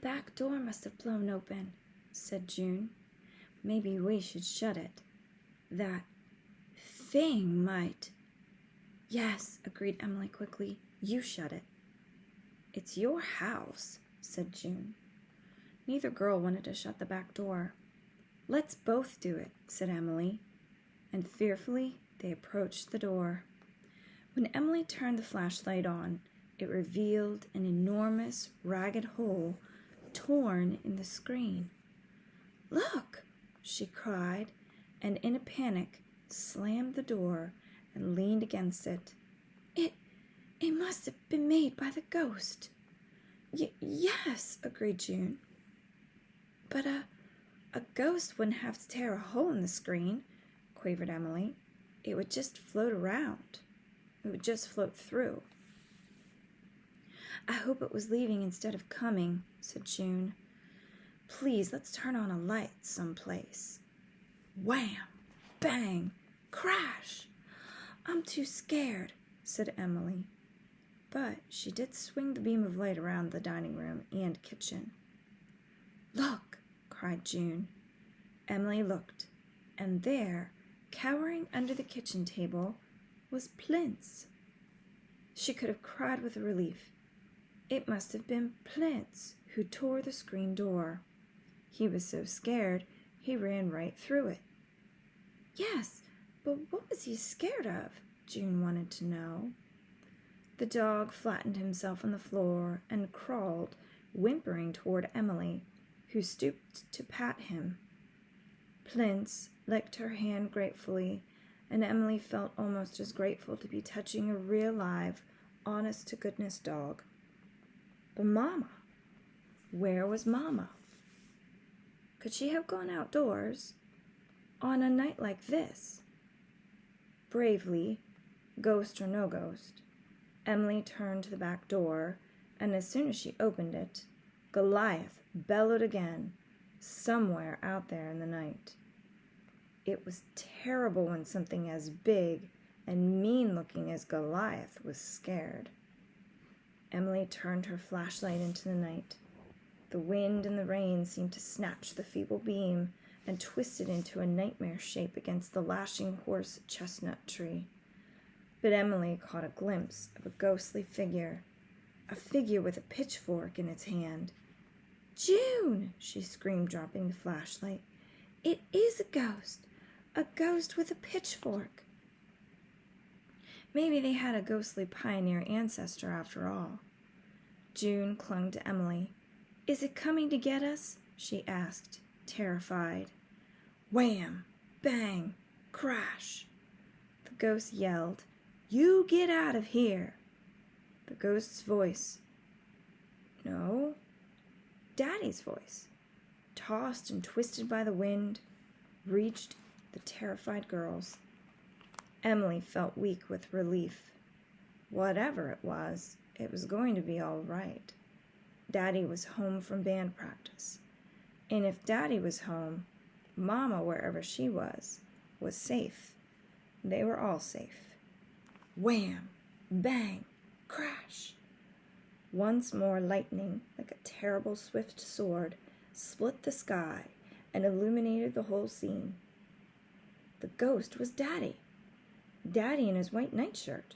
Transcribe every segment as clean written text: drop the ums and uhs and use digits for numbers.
back door must have blown open," said June. "Maybe we should shut it. That thing might—" "Yes," agreed Emily quickly. "You shut it." "It's your house," said June. Neither girl wanted to shut the back door. "Let's both do it," said Emily, and fearfully they approached the door. When Emily turned the flashlight on, it revealed an enormous, ragged hole torn in the screen. "Look!" she cried, and in a panic slammed the door and leaned against it. It must have been made by the ghost." Yes," agreed June. "But a ghost wouldn't have to tear a hole in the screen," quavered Emily. "It would just float around. It would just float through." "I hope it was leaving instead of coming," said June. "Please, let's turn on a light someplace." Wham! Bang! Crash! "I'm too scared," said Emily. But she did swing the beam of light around the dining room and kitchen. "Look!" cried June. Emily looked, and there, cowering under the kitchen table, was Plince. She could have cried with relief. It must have been Plince who tore the screen door. He was so scared he ran right through it. Yes, but what was he scared of? June wanted to know. The dog flattened himself on the floor and crawled, whimpering toward Emily, who stooped to pat him. Plince licked her hand gratefully, and Emily felt almost as grateful to be touching a real live, honest-to-goodness dog. But Mama, where was Mama? Could she have gone outdoors on a night like this? Bravely, ghost or no ghost, Emily turned to the back door, and as soon as she opened it, Goliath bellowed again, somewhere out there in the night. It was terrible when something as big and mean-looking as Goliath was scared. Emily turned her flashlight into the night. The wind and the rain seemed to snatch the feeble beam and twist it into a nightmare shape against the lashing horse chestnut tree. But Emily caught a glimpse of a ghostly figure, a figure with a pitchfork in its hand. "June!" she screamed, dropping the flashlight. "It is a ghost with a pitchfork." Maybe they had a ghostly pioneer ancestor after all. June clung to Emily. "Is it coming to get us?" she asked, terrified. Wham! Bang! Crash! The ghost yelled, "You get out of here!" The ghost's voice, no, Daddy's voice, tossed and twisted by the wind, reached the terrified girls. Emily felt weak with relief. Whatever it was going to be all right. Daddy was home from band practice. And if Daddy was home, Mama, wherever she was safe. They were all safe. Wham! Bang! Crash! Once more lightning, like a terrible swift sword, split the sky and illuminated the whole scene. The ghost was Daddy. Daddy in his white nightshirt.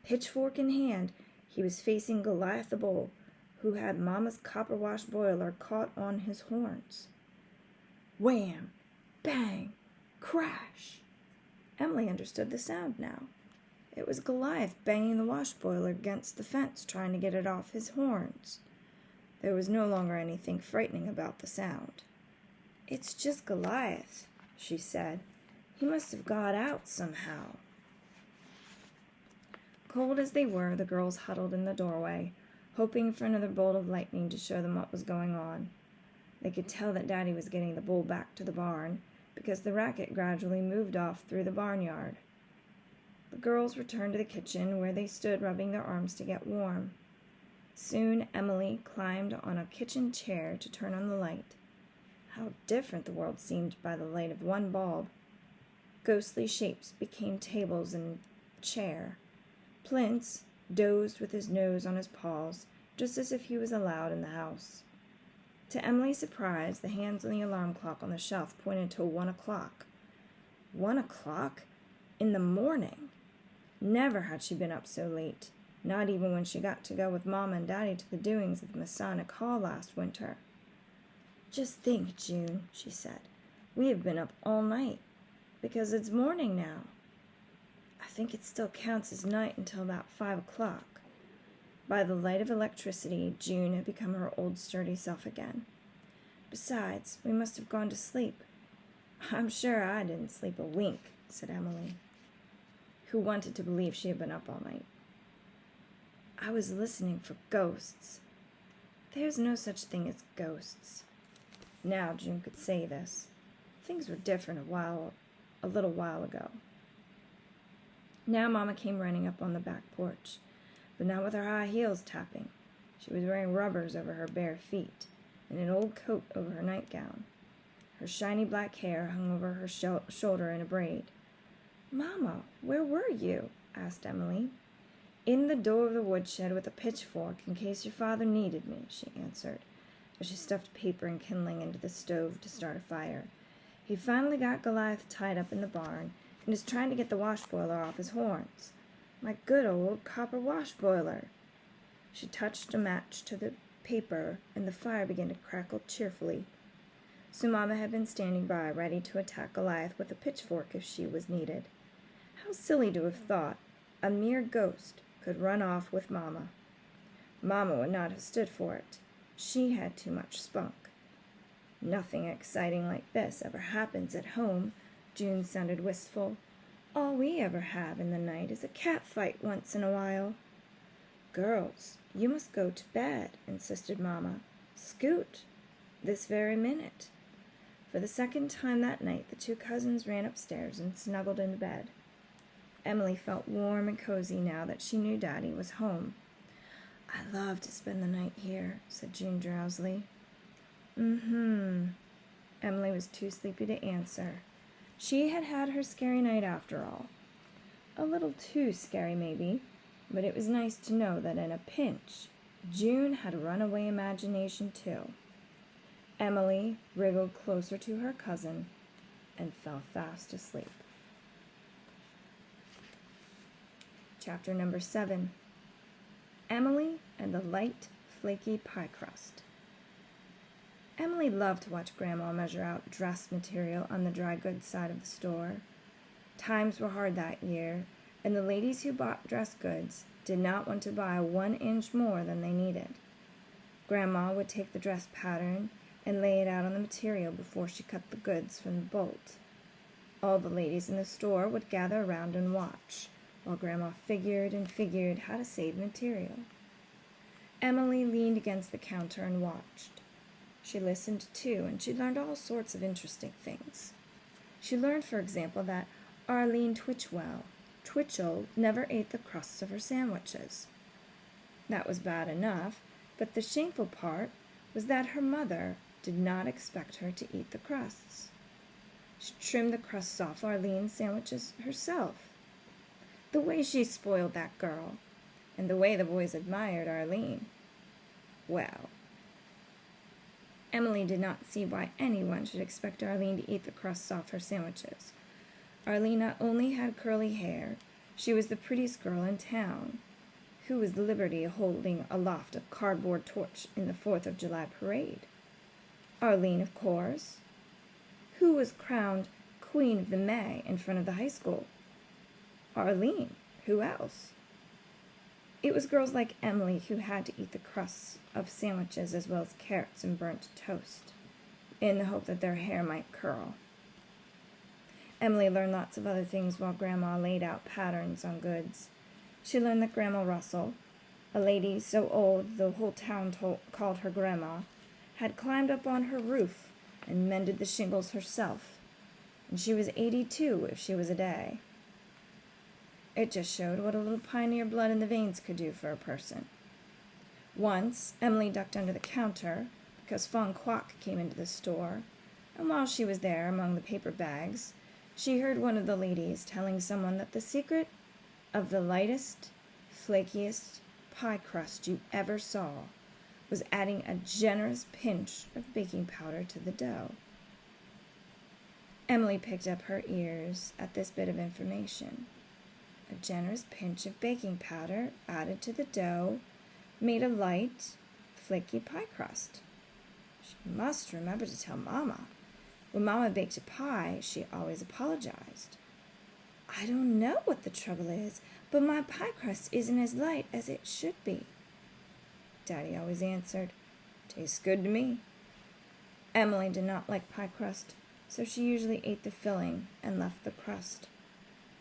Pitchfork in hand, he was facing Goliath the Bull, who had Mama's copper-wash boiler caught on his horns. Wham! Bang! Crash! Emily understood the sound now. It was Goliath banging the wash boiler against the fence, trying to get it off his horns. There was no longer anything frightening about the sound. "It's just Goliath," she said. "He must have got out somehow." Cold as they were, the girls huddled in the doorway, hoping for another bolt of lightning to show them what was going on. They could tell that Daddy was getting the bull back to the barn, because the racket gradually moved off through the barnyard. The girls returned to the kitchen, where they stood rubbing their arms to get warm. Soon Emily climbed on a kitchen chair to turn on the light. How different the world seemed by the light of one bulb. Ghostly shapes became tables and a chair. Plince dozed with his nose on his paws, just as if he was allowed in the house. To Emily's surprise, the hands on the alarm clock on the shelf pointed to 1 o'clock. 1 o'clock? In the morning? Never had she been up so late, not even when she got to go with Mama and Daddy to the doings at the Masonic Hall last winter. "Just think, June," she said. "We have been up all night, because it's morning now. I think it still counts as night until about 5 o'clock. By the light of electricity, June had become her old sturdy self again. Besides, we must have gone to sleep. I'm sure I didn't sleep a wink, said Emily, who wanted to believe she had been up all night. I was listening for ghosts. There's no such thing as ghosts. Now June could say this. Things were different a little while ago. Now Mama came running up on the back porch, but not with her high heels tapping. She was wearing rubbers over her bare feet and an old coat over her nightgown. Her shiny black hair hung over her shoulder in a braid. "Mama, where were you?" asked Emily. "In the door of the woodshed with a pitchfork in case your father needed me," she answered, as she stuffed paper and kindling into the stove to start a fire. "He finally got Goliath tied up in the barn and is trying to get the wash boiler off his horns. My good old copper wash boiler." She touched a match to the paper, and the fire began to crackle cheerfully. So Mama had been standing by, ready to attack Goliath with a pitchfork if she was needed. How silly to have thought a mere ghost could run off with Mama. Mama would not have stood for it. She had too much spunk. "Nothing exciting like this ever happens at home," June sounded wistful. "All we ever have in the night is a cat fight once in a while." "Girls, you must go to bed," insisted Mama. "Scoot, this very minute." For the second time that night, the two cousins ran upstairs and snuggled into bed. Emily felt warm and cozy now that she knew Daddy was home. "I love to spend the night here," said June drowsily. Emily was too sleepy to answer. She had had her scary night after all. A little too scary, maybe, but it was nice to know that in a pinch, June had a runaway imagination too. Emily wriggled closer to her cousin and fell fast asleep. Chapter number 7. Emily and the light, flaky pie crust. Emily loved to watch Grandma measure out dress material on the dry goods side of the store. Times were hard that year, and the ladies who bought dress goods did not want to buy 1 inch more than they needed. Grandma would take the dress pattern and lay it out on the material before she cut the goods from the bolt. All the ladies in the store would gather around and watch, while Grandma figured and figured how to save material. Emily leaned against the counter and watched. She listened too, and she learned all sorts of interesting things. She learned, for example, that Arlene Twitchell never ate the crusts of her sandwiches. That was bad enough, but the shameful part was that her mother did not expect her to eat the crusts. She trimmed the crusts off Arlene's sandwiches herself. The way she spoiled that girl, and the way the boys admired Arlene. Well, Emily did not see why anyone should expect Arlene to eat the crusts off her sandwiches. Arlene not only had curly hair, she was the prettiest girl in town. Who was the liberty of holding aloft a cardboard torch in the 4th of July parade? Arlene, of course. Who was crowned Queen of the May in front of the high school? Arlene. Who else? It was girls like Emily who had to eat the crusts of sandwiches as well as carrots and burnt toast, in the hope that their hair might curl. Emily learned lots of other things while Grandma laid out patterns on goods. She learned that Grandma Russell, a lady so old the whole town called her Grandma, had climbed up on her roof and mended the shingles herself, and she was 82 if she was a day. It just showed what a little pioneer blood in the veins could do for a person. Once, Emily ducked under the counter because Fong Kwok came into the store, and while she was there among the paper bags, she heard one of the ladies telling someone that the secret of the lightest, flakiest pie crust you ever saw was adding a generous pinch of baking powder to the dough. Emily picked up her ears at this bit of information. A generous pinch of baking powder added to the dough made a light, flaky pie crust. She must remember to tell Mama. When Mama baked a pie, she always apologized. I don't know what the trouble is, but my pie crust isn't as light as it should be. Daddy always answered, Tastes good to me. Emily did not like pie crust, so she usually ate the filling and left the crust.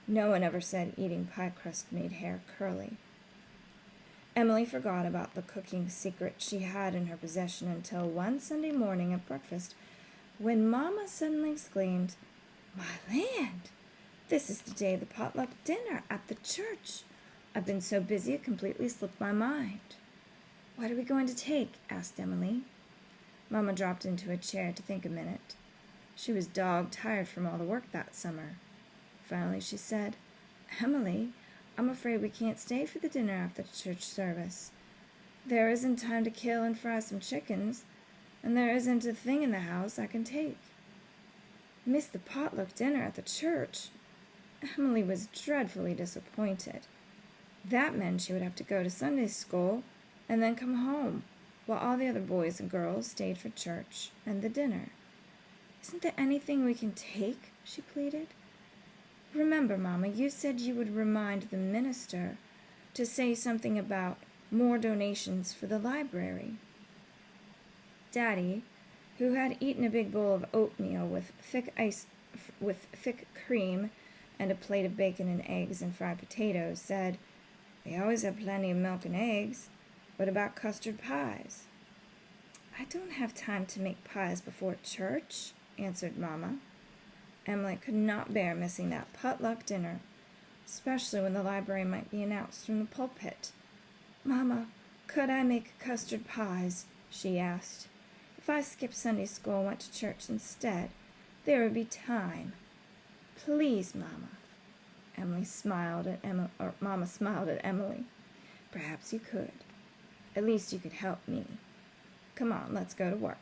No one ever said eating pie crust made hair curly. Emily forgot about the cooking secret she had in her possession until one Sunday morning at breakfast, when Mama suddenly exclaimed, My land! This is the day of the potluck dinner at the church. I've been so busy it completely slipped my mind. What are we going to take? Asked Emily. Mama dropped into a chair to think a minute. She was dog-tired from all the work that summer. Finally she said, Emily, I'm afraid we can't stay for the dinner after the church service. There isn't time to kill and fry some chickens, and there isn't a thing in the house I can take. Miss the potluck dinner at the church? Emily was dreadfully disappointed. That meant she would have to go to Sunday school and then come home, while all the other boys and girls stayed for church and the dinner. Isn't there anything we can take? She pleaded. Remember, Mama, you said you would remind the minister to say something about more donations for the library. Daddy, who had eaten a big bowl of oatmeal with thick cream and a plate of bacon and eggs and fried potatoes, said, We always have plenty of milk and eggs. What about custard pies? I don't have time to make pies before church, answered Mama. Emily could not bear missing that potluck dinner, especially when the library might be announced from the pulpit. Mama, could I make custard pies? She asked. If I skipped Sunday school and went to church instead, there would be time. Please, Mama. Mama smiled at Emily. Perhaps you could. At least you could help me. Come on, let's go to work.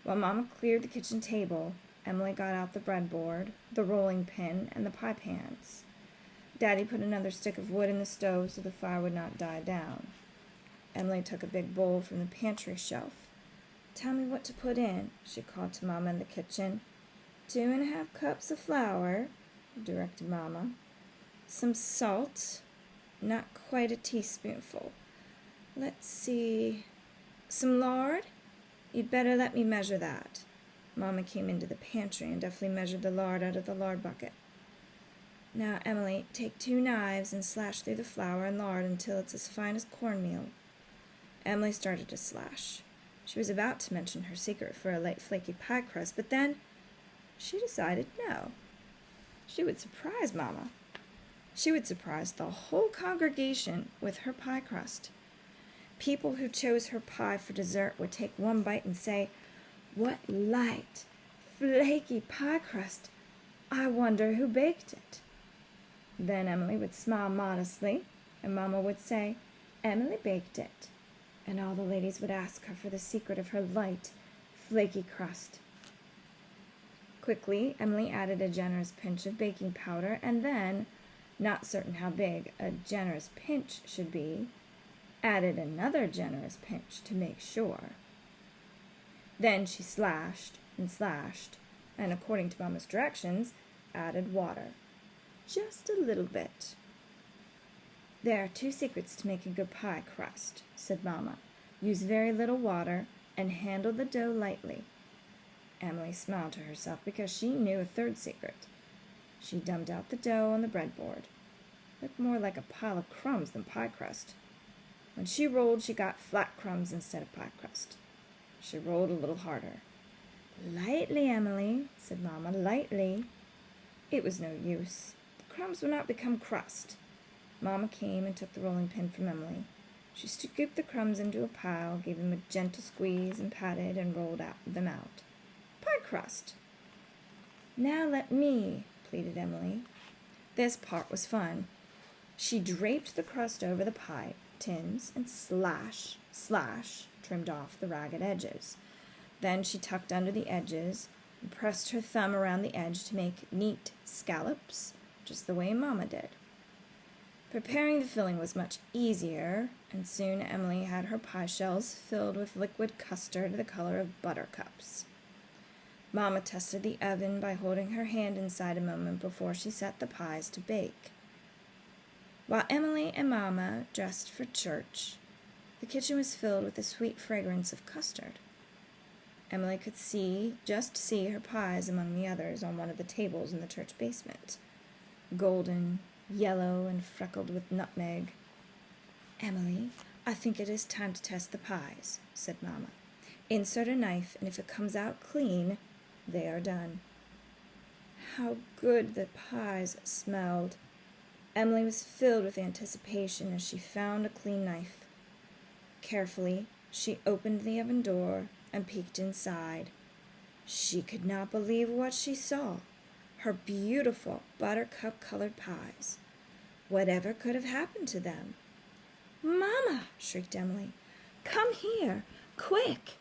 While Mama cleared the kitchen table, Emily got out the breadboard, the rolling pin, and the pie pans. Daddy put another stick of wood in the stove so the fire would not die down. Emily took a big bowl from the pantry shelf. Tell me what to put in, she called to Mama in the kitchen. 2½ cups of flour, directed Mama. Some salt, not quite a teaspoonful. Let's see, some lard? You'd better let me measure that. Mama came into the pantry and deftly measured the lard out of the lard bucket. Now, Emily, take 2 knives and slash through the flour and lard until it's as fine as cornmeal. Emily started to slash. She was about to mention her secret for a light flaky pie crust, but then she decided no. She would surprise Mama. She would surprise the whole congregation with her pie crust. People who chose her pie for dessert would take one bite and say, What light, flaky pie crust! I wonder who baked it. Then Emily would smile modestly, and Mama would say, Emily baked it. And all the ladies would ask her for the secret of her light, flaky crust. Quickly, Emily added a generous pinch of baking powder, and then, not certain how big a generous pinch should be, added another generous pinch to make sure. Then she slashed, and according to Mama's directions, added water. Just a little bit. There are 2 secrets to making a good pie crust, said Mama. Use very little water and handle the dough lightly. Emily smiled to herself because she knew a 3rd secret. She dumped out the dough on the breadboard. Looked more like a pile of crumbs than pie crust. When she rolled, she got flat crumbs instead of pie crust. She rolled a little harder. Lightly, Emily, said Mama, lightly. It was no use. The crumbs would not become crust. Mama came and took the rolling pin from Emily. She scooped the crumbs into a pile, gave them a gentle squeeze, and patted and rolled them out. Pie crust. Now let me, pleaded Emily. This part was fun. She draped the crust over the pie, tins and slash, trimmed off the ragged edges. Then she tucked under the edges and pressed her thumb around the edge to make neat scallops, just the way Mama did. Preparing the filling was much easier, and soon Emily had her pie shells filled with liquid custard the color of buttercups. Mama tested the oven by holding her hand inside a moment before she set the pies to bake. While Emily and Mama dressed for church, the kitchen was filled with the sweet fragrance of custard. Emily could just see her pies among the others on one of the tables in the church basement, golden, yellow, and freckled with nutmeg. "Emily, I think it is time to test the pies," said Mama. "Insert a knife, and if it comes out clean, they are done." How good the pies smelled! Emily was filled with anticipation as she found a clean knife. Carefully, she opened the oven door and peeked inside. She could not believe what she saw. Her beautiful buttercup-colored pies. Whatever could have happened to them? "Mama!" shrieked Emily. "Come here, quick!